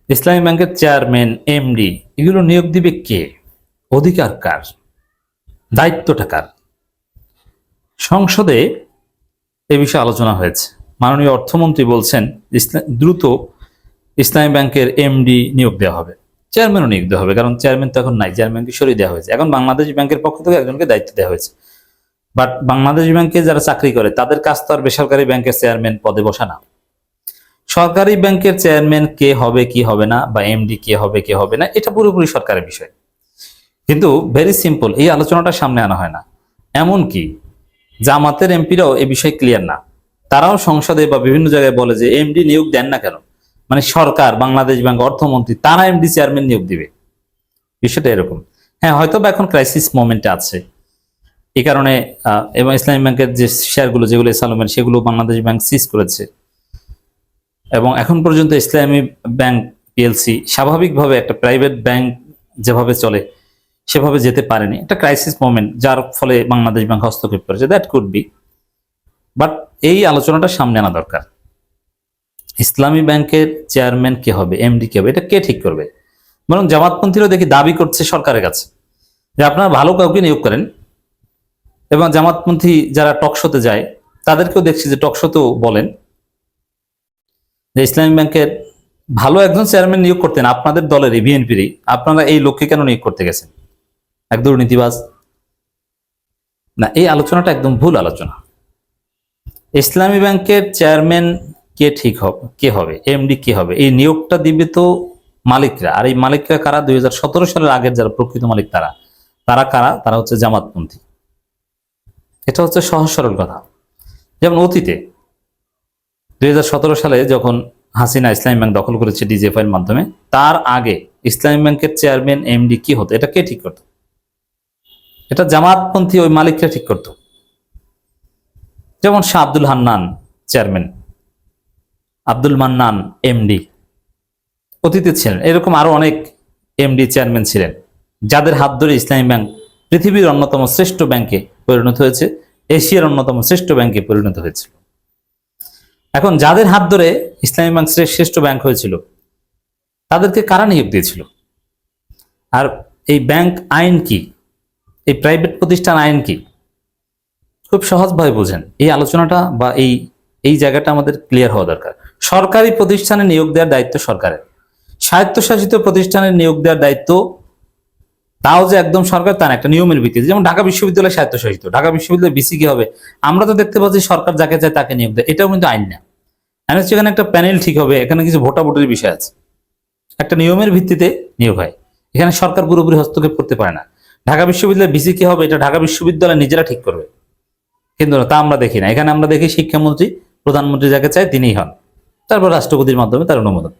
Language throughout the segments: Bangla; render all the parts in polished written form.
ইসলামী ব্যাংকের চেয়ারম্যান, এমডি এগুলো নিয়োগ দিবে কে? অধিকার কার? দায়িত্বটা কার? সংসদে এ বিষয়ে আলোচনা হয়েছে। মাননীয় অর্থমন্ত্রী বলছেন দ্রুত ইসলামী ব্যাংকের এমডি নিয়োগ দেওয়া হবে, চেয়ারম্যানও নিয়োগ দেওয়া হবে, কারণ চেয়ারম্যান তো এখন নাই, চেয়ারম্যানকে সরিয়ে দেওয়া হয়েছে। এখন বাংলাদেশ ব্যাংকের পক্ষ থেকে একজনকে দায়িত্ব দেওয়া হয়েছে। বাট বাংলাদেশ ব্যাংকে যারা চাকরি করে তাদের কাজ তো আর বেসরকারি ব্যাংকের চেয়ারম্যান পদে বসা না। সরকারি ব্যাংকের চেয়ারম্যান কে হবে কি হবে না, বা এমডি কে হবে কে হবে না, এটা পুরোপুরি সরকারের বিষয়। কিন্তু ভেরি সিম্পল, এই আলোচনাটা সামনে আনা হয় না। এমনকি জামাতের এমপিরাও এ বিষয়ে ক্লিয়ার না। তারাও সংসদে বা বিভিন্ন জায়গায় বলে যে এমডি নিয়োগ দেন না কেন, মানে সরকার, বাংলাদেশ ব্যাংক, অর্থমন্ত্রী তারা এমডি চেয়ারম্যান নিয়োগ দিবে। বিষয়টা এরকম। হ্যাঁ, হয়তো বা এখন ক্রাইসিস মোমেন্টে আছে, এই কারণে এবং ইসলামী ব্যাংকের যে শেয়ারগুলো যেগুলো সালমের, সেগুলো বাংলাদেশ ব্যাংক সিজ করেছে, এবং এখন পর্যন্ত ইসলামী ব্যাংক পিএলসি স্বাভাবিকভাবে একটা প্রাইভেট ব্যাংক যেভাবে চলে সেভাবে যেতে পারেনি। একটা ক্রাইসিস মোমেন্ট, যার ফলে বাংলাদেশ ব্যাংক হস্তক্ষেপ করেছে, দ্যাট কুড বি। বাট এই আলোচনাটা সামনে আনা দরকার। ইসলামী ব্যাংকের চেয়ারম্যান কে হবে, এমডি কে হবে, এটা কে ঠিক করবে? বরং জামাতপন্থীরাও দেখি দাবি করছে সরকারের কাছে যে আপনারা ভালো কাউকে নিয়োগ করেন, এবং জামাতপন্থী যারা টকশোতে যায় তাদেরকেও দেখছি যে টকশোতেও বলেন যে ইসলামী ব্যাংকের ভালো একজন চেয়ারম্যান নিয়োগ করতেন আপনাদের দলেরই, বিএনপিরই, আপনারা এই লোককে কেন নিয়োগ করতে গেছেন? এক দুর্নীতিবাজ না। এই আলোচনাটা একদম ভুল আলোচনা। ইসলামী ব্যাংকের চেয়ারম্যান কে ঠিক হবে, কে হবে, এমডি কে হবে, এই নিয়োগটা দিবে তো মালিকরা। আর এই মালিকরা কারা? 2017 সালের আগের যারা প্রকৃত মালিক তারা তারা কারা? তারা হচ্ছে জামাতপন্থী। এটা হচ্ছে সহজ সরল কথা। যেমন অতীতে 2017 সালে যখন হাসিনা ইসলামী ব্যাংক দখল করেছে ডিজিএফআই এর মাধ্যমে, তার আগে ইসলামী ব্যাংকের চেয়ারম্যান, এমডি কি হতো, এটা কে ঠিক করতো? এটা জামাতপন্থী ওই মালিকরা ঠিক করতো। যেমন শাহ আব্দুল হান্নান চেয়ারম্যান, আব্দুল মান্নান এমডি অতীতে ছিলেন। এরকম আরো অনেক এমডি চেয়ারম্যান ছিলেন, যাদের হাত ধরে ইসলামী ব্যাংক পৃথিবীর অন্যতম শ্রেষ্ঠ ব্যাংকে পরিণত হয়েছে, এশিয়ার অন্যতম শ্রেষ্ঠ ব্যাংকে পরিণত হয়েছিল। এখন যাদের হাত ধরে ইসলামী ব্যাংক শ্রেষ্ঠ ব্যাংক হয়েছিল, তাদেরকে কারা নিয়োগ দিয়েছিল? আর এই ব্যাংক আইন কি, এই প্রাইভেট প্রতিষ্ঠান আইন কি, খুব সহজভাবে বোঝেন। এই আলোচনাটা বা এই জায়গাটা আমাদের ক্লিয়ার হওয়া দরকার। সরকারি প্রতিষ্ঠানে নিয়োগ দেওয়ার দায়িত্ব সরকারের, স্বায়ত্তশাসিত প্রতিষ্ঠানে নিয়োগ দেওয়ার দায়িত্ব তাও যে একদম সরকার তা না, একটা নিয়মের ভিত্তিতে। যেমন ঢাকা বিশ্ববিদ্যালয় স্বায়ত্তশাসিত, ঢাকা বিশ্ববিদ্যালয় বিসি কি হবে? আমরা তো দেখতে পাচ্ছি সরকার যাকে চায় তাকে নিয়োগ দেয়, এটাও কিন্তু আইন না। এখানে একটা প্যানেল ঠিক হবে, এখানে কিছু ভোটাভুটির বিষয় আছে, একটা নিয়মের ভিত্তিতে নিয়োগ হয়। এখানে সরকার পুরোপুরি হস্তক্ষেপ করতে পারে না। ঢাকা বিশ্ববিদ্যালয় বিসি কি হবে, এটা ঢাকা বিশ্ববিদ্যালয় নিজেরা ঠিক করবে, কিন্তু তা আমরা দেখি না। এখানে আমরা দেখি শিক্ষামন্ত্রী, প্রধানমন্ত্রী যাকে চায় তিনিই হন, তারপর রাষ্ট্রপতির মাধ্যমে তার অনুমোদন।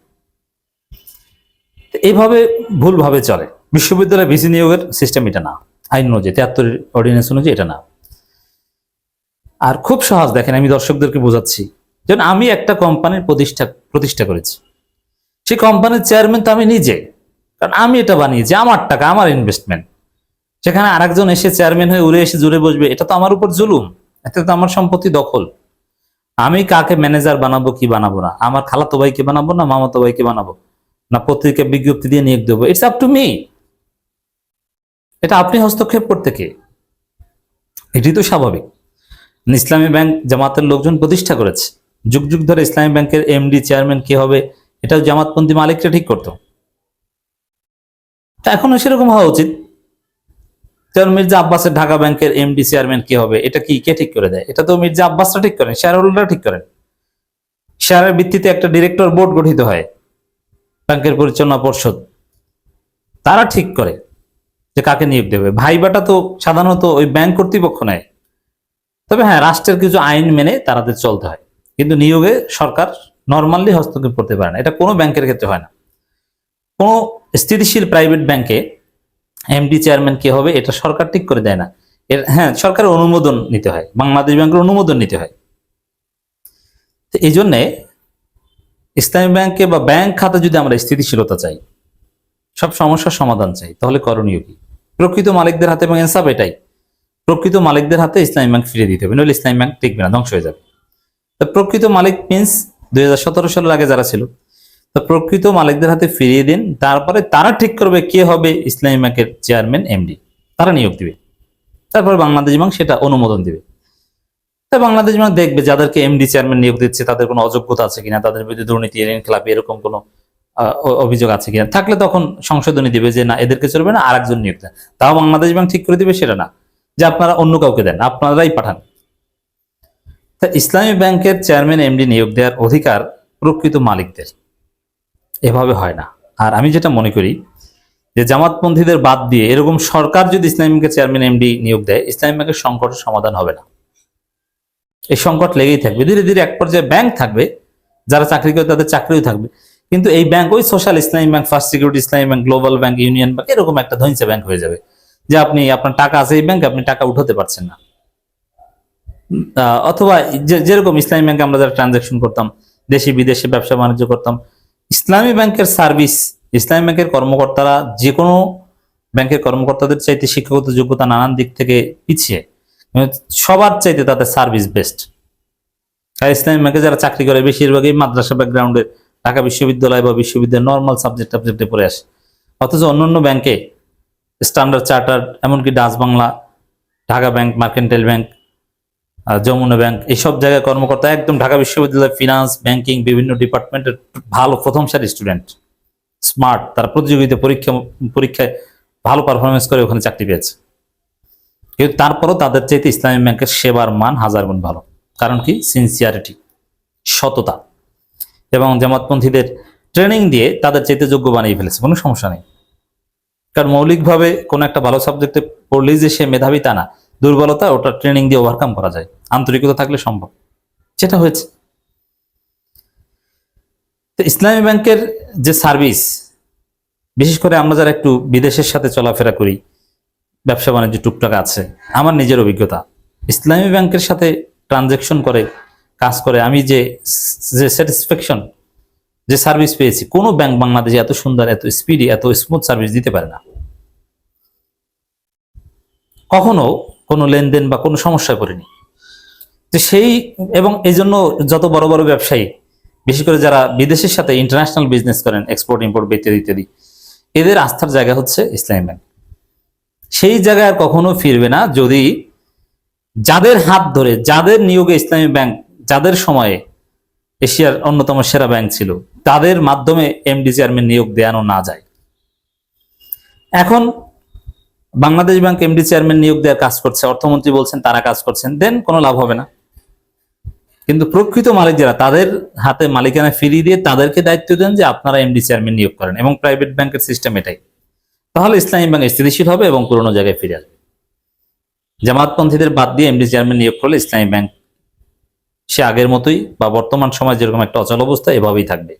এইভাবে ভুলভাবে চলে। বিশ্ববিদ্যালয় ভিসি নিয়োগের সিস্টেম এটা না, আইন অনুযায়ী 73 অর্ডিন্যান্স অনুযায়ী এটা না। আর খুব সহজ, দেখেন আমি দর্শকদেরকে বোঝাচ্ছি। যেমন আমি একটা কোম্পানির প্রতিষ্ঠা করেছি, সেই কোম্পানির চেয়ারম্যান তো আমি নিজে, কারণ আমি এটা বানিয়েছি, আমার টাকা, আমার ইনভেস্টমেন্ট। সেখানে আরেকজন এসে চেয়ারম্যান হয়ে উড়ে এসে জুড়ে বসবে, এটা তো আমার উপর জুলুম, এটা তো আমার সম্পত্তি দখল। আমি কাকে ম্যানেজার বানাবো কি বানাবো না, আমার খালাতো ভাইকে বানাবো না মামাতো ভাইকে বানাবো, না পত্রিকা বিজ্ঞপ্তি দিয়ে নিয়োগ দেবো, ইটস আপ টু মি। এটা আপনি হস্তক্ষেপ করতে কে? এটি তো স্বাভাবিক। ইসলামী ব্যাংক জামাতের লোকজন প্রতিষ্ঠা করেছে, যুগ যুগ ধরে ইসলামী ব্যাংকের এমডি চেয়ারম্যান কি হবে এটা জামাতপন্থী মালিকরা ঠিক করতো। তা এখনো সেরকম হওয়া উচিত। যেমন মির্জা আব্বাসের ঢাকা ব্যাংকের এমডি চেয়ারম্যান কি হবে, এটা কি কে ঠিক করে দেয়? এটা তো মির্জা আব্বাসরা ঠিক করেন, শেয়ার হোল্ডাররা ঠিক করেন। শেয়ারের ভিত্তিতে একটা ডিরেক্টর বোর্ড গঠিত হয়, ব্যাংকের পরিচালনা পর্ষদ, তারা ঠিক করে যে কাকে নিয়োগ দেবে। ভাইবাটা তো সাধারণত ওই ব্যাংক কর্তৃপক্ষ নেয়। তবে হ্যাঁ, রাষ্ট্রের কিছু আইন মেনে তাদের চলতে হয়, কিন্তু নিয়োগে সরকার নর্মালি হস্তক্ষেপ করতে পারে না। এটা কোনো ব্যাংকের ক্ষেত্রে হয় না। কোনো স্থিতিশীল প্রাইভেট ব্যাংকে এমডি চেয়ারম্যান কে হবে এটা সরকার ঠিক করে দেয় না। হ্যাঁ, সরকারের অনুমোদন নিতে হয়, বাংলাদেশ ব্যাংকের অনুমোদন নিতে হয়। এই জন্যে ইসলামী ব্যাংকে বা ব্যাংক খাতে যদি আমরা স্থিতিশীলতা চাই, সব সমস্যার সমাধান চাই, তাহলে করণীয় কি? প্রকৃত মালিকদের হাতে, এবং ইনসাফ এটাই, প্রকৃত মালিকদের হাতে ইসলামী ব্যাংক ফিরিয়ে দিতে হবে, নইলে ইসলামী ব্যাংক টিকবে না, ধ্বংস হয়ে যাবে। তো প্রকৃত মালিক মিন্স 2017 সালের আগে যারা ছিল, তো প্রকৃত মালিকদের হাতে ফিরিয়ে দিন, তারপরে তারা ঠিক করবে কে হবে ইসলামী ব্যাংকের চেয়ারম্যান এমডি, তারা নিয়োগ দিবে, তারপর বাংলাদেশ ব্যাংক সেটা অনুমোদন দিবে। তাই বাংলাদেশ ব্যাংক দেখবে যাদেরকে এমডি চেয়ারম্যান নিয়োগ দিচ্ছে তাদের কোনো অযোগ্যতা আছে কিনা, তাদের বিরুদ্ধে দুর্নীতি, ঋণ খেলাপি এরকম কোনো অভিযোগ আছে কিনা, থাকলে তখন সংশোধনী দিবে যে না এদেরকে চলবে না, আরেকজন নিয়োগ দেন। তাও বাংলাদেশ ব্যাংক ঠিক করে দিবে, সেটা না যে আপনারা অন্য কাউকে দেন, আপনারাই পাঠান। তা ইসলামী ব্যাংকের চেয়ারম্যান এমডি নিয়োগ দেওয়ার অধিকার প্রকৃত মালিকদের, এভাবে হয় না। আর আমি যেটা মনে করি যে জামাতপন্থীদের বাদ দিয়ে এরকম সরকার যদি ইসলামী ব্যাংকের চেয়ারম্যান এমডি নিয়োগ দেয়, ইসলামী ব্যাংকের সংকটের সমাধান হবে না। এই সংকট লেগেই থাকবে, ধীরে ধীরে এক পর্যায়ে ব্যাংক থাকবে, যারা চাকরি করে তাদের চাকরিও থাকবে, কিন্তু এই ব্যাংক ওই সোশ্যাল ইসলামী ব্যাংক, ফার্স্ট সিকিউরিটি ইসলামী bank, global bank, union bank এরকম একটা ধৈর্য ব্যাংক হয়ে যাবে, যে আপনি আপনার টাকা আছে এই ব্যাংকে, আপনি টাকা উঠাতে পারছেন না। অথবা যেরকম ইসলামী ব্যাংকে আমরা যারা ট্রানজাকশন করতাম, দেশি বিদেশে ব্যবসা বাণিজ্য করতাম, ইসলামী ব্যাংকের সার্ভিস, ইসলামী ব্যাংকের কর্মকর্তারা যে কোনো ব্যাংকের কর্মকর্তাদের চাইতে শিক্ষাগত যোগ্যতা নানান দিক থেকে পিছিয়ে, সবার চাইতে তাদের সার্ভিস বেস্ট। আর ইসলামী ব্যাংকে যারা চাকরি করে বেশিরভাগই মাদ্রাসা ব্যাকগ্রাউন্ডের, ঢাকা বিশ্ববিদ্যালয় বা বিশ্ববিদ্যালয়ের নর্মাল সাবজেক্টে পড়ে আসে। অথচ অন্যান্য ব্যাংকে স্ট্যান্ডার্ড চার্টার্ড, এমনকি Dutch Bangla, Dhaka Bank, Mercantile Bank, Jamuna Bank, এইসব জায়গায় কর্মকর্তা একদম ঢাকা বিশ্ববিদ্যালয় ফিনান্স, ব্যাংকিং বিভিন্ন ডিপার্টমেন্টের ভালো প্রথম সারি স্টুডেন্ট, স্মার্ট, তারা প্রতিযোগিতা পরীক্ষায় ভালো পারফরমেন্স করে ওখানে চাকরি পেয়েছে। কিন্তু তারপরও তাদের চাইতে ইসলামী ব্যাংকের সেবার মান হাজার গুণ ভালো। কারণ কি? সিনসিয়ারিটি, সততা, এবং জামাতপন্থীদের ট্রেনিং দিয়ে তাদের চাইতে যোগ্য বানিয়ে ফেলেছে, কোনো সমস্যা নেই। কারণ মৌলিকভাবে কোনো একটা ভালো সাবজেক্টে পড়লেই যে সে মেধাবী তা না, দুর্বলতা ওটা ট্রেনিং দিয়ে ওভারকাম করা যায়, আন্তরিকতা থাকলে সম্ভব, যেটা হয়েছে। তো ইসলামী ব্যাংকের যে সার্ভিস, বিশেষ করে আমরা যারা একটু বিদেশের সাথে চলাফেরা করি, ব্যবসা বাণিজ্য টুকটাক আছে, আমার নিজের অভিজ্ঞতা, ইসলামী ব্যাংকের সাথে ট্রানজাকশন করে কাজ করে আমি যে স্যাটিসফ্যাকশন, যে সার্ভিস পেয়েছি, কোনো ব্যাংক বাংলাদেশে এত সুন্দর, এত স্পিডি, এত স্মুথ সার্ভিস দিতে পারে না। কখনো কোনো লেনদেন বা কোনো সমস্যায় পড়েনি। তো সেই, এবং এই জন্য যত বড় বড় ব্যবসায়ী, বিশেষ করে যারা বিদেশের সাথে ইন্টারন্যাশনাল বিজনেস করেন, এক্সপোর্ট ইম্পোর্ট ইত্যাদি ইত্যাদি, এদের আস্থার জায়গা হচ্ছে ইসলামী ব্যাংক। সেই জায়গায় আর কখনো ফিরবে না যদি যাদের হাত ধরে, যাদের নিয়োগে ইসলামী ব্যাংক, যাদের সময়ে এশিয়ার অন্যতম সেরা ব্যাংক ছিল, তাদের মাধ্যমে এমডি চেয়ারম্যান নিয়োগ দেওয়ানো না যায়। এখন বাংলাদেশ ব্যাংক এমডি চেয়ারম্যান নিয়োগ দেওয়ার কাজ করছে, অর্থমন্ত্রী বলছেন তারা কাজ করছেন, দেন কোনো লাভ হবে না। কিন্তু প্রকৃত মালিক যারা, তাদের হাতে মালিকানা ফিরিয়ে দিয়ে তাদেরকে দায়িত্ব দেন যে আপনারা এমডি চেয়ারম্যান নিয়োগ করেন, এবং প্রাইভেট ব্যাংকের সিস্টেম এটাই। তাহলে ইসলামী ব্যাংক স্থিতিশীল হবে এবং পুরোনো জায়গায় ফিরে আসবে। জামাতপন্থীদের বাদ দিয়ে এমডি চেয়ারম্যান নিয়োগ করলে ইসলামী ব্যাংক সে আগের মতোই বা বর্তমান সময় যেরকম একটা অচল অবস্থা, এভাবেই থাকবে।